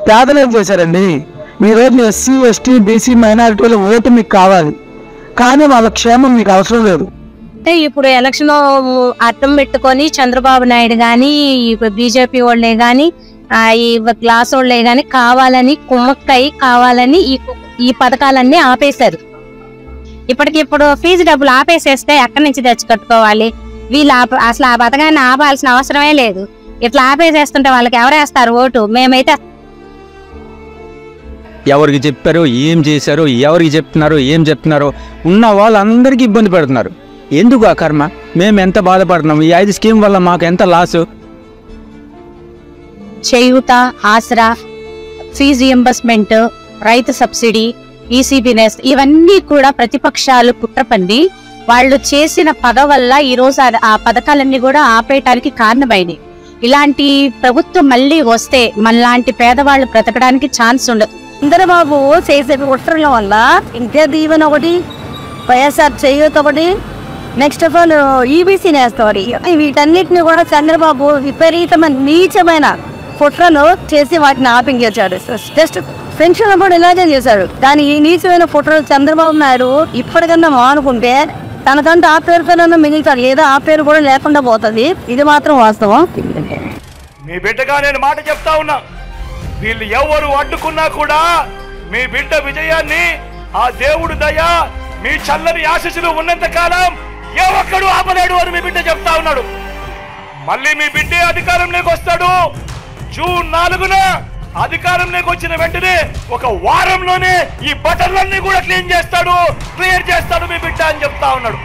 పేదలు ఏం చేశారండి? మీ రోజు ఎస్సీ ఎస్టీ బీసీ మైనారిటీల ఓటు మీకు కావాలి, కానీ వాళ్ళ క్షేమం మీకు అవసరం లేదు. అంటే ఇప్పుడు ఎలక్షన్ అర్థం పెట్టుకొని చంద్రబాబు నాయుడు కానీ బీజేపీ వాళ్ళే కానీ ఈ క్లాస్ వాళ్ళే కానీ కావాలని కుమ్మక్కయి కావాలని ఈ పథకాలన్నీ ఆపేశారు. ఇప్పటికిప్పుడు ఫీజు డబ్బులు ఆపేసేస్తే ఎక్కడి నుంచి తెచ్చి కట్టుకోవాలి? వీళ్ళు అసలు ఆ పథకాన్ని ఆపాల్సిన అవసరమే లేదు. ఇట్లా ఆపేసేస్తుంటే వాళ్ళకి ఎవరేస్తారు ఓటు? మేమైతే ఎవరికి చెప్పారో ఏం చేశారో, ఎవరికి చెప్తున్నారో ఏం చెప్తున్నారో ఉన్న వాళ్ళందరికీ ఇబ్బంది పెడుతున్నారు. ఎందుకు ఆ కర్మ? మేము ఎంత బాధపడుతున్నాం? ఈ 5 స్కీమ్ వల్ల మాకు ఎంత లాసు? చేయూత, ఆసరా, ఫీజు రియంబర్స్మెంట్, రైతు సబ్సిడీ, ఈసీబీ నెస్ట్ ఇవన్నీ కూడా ప్రతిపక్షాలు కుట్రపండి వాళ్ళు చేసిన పగ వల్ల ఈరోజు ఆ పథకాలన్నీ కూడా ఆపేయటానికి కారణమైనవి. ఇలాంటి ప్రభుత్వం మళ్ళీ వస్తే మనలాంటి పేదవాళ్ళు బ్రతకడానికి ఛాన్స్ ఉండదు. చంద్రబాబు చేసే కుట్రల వల్ల ఇంకా దీవెన ఒకటి, వైఎస్ఆర్ చేయూత ఒకటి, నెక్స్ట్ ఆఫ్ ఆల్ ఈబీసీ నేస్తాడు. వీటన్నిటిని కూడా చంద్రబాబు విపరీతమైన నీచమైన కుట్రలు చేసి వాటిని ఆపించాడు. జస్ట్ పెన్షన్ కూడా ఇలాగే చేశాడు. కానీ ఈ నీచమైన కుట్రలు చంద్రబాబు నాయుడు ఇప్పటికన్నా మానుకుంటే తనకంటే ఆ పేరుతోనన్నా మిగులుతాడు, లేదా ఆ పేరు కూడా లేకుండా పోతుంది. ఇది మాత్రం వాస్తవం. మీ బిడ్డగా నేను మాట చెప్తా ఉన్నా, వీళ్ళు ఎవరు అడ్డుకున్నా కూడా మీ బిడ్డ విజయాన్ని ఆ దేవుడు దయ మీ చల్లని ఆశీస్సులు ఉన్నంత కాలం ఏ ఒక్కడు ఆపలేడు అని మీ బిడ్డ చెప్తా ఉన్నాడు. మళ్ళీ మీ బిడ్డే అధికారంలోకి వస్తాడు. జూన్ 4న అధికారంలోకి వచ్చిన వెంటనే 1 వారంలోనే ఈ బటన్లన్నీ కూడా క్లియర్ చేస్తాడు మీ బిడ్డ అని చెప్తా ఉన్నాడు.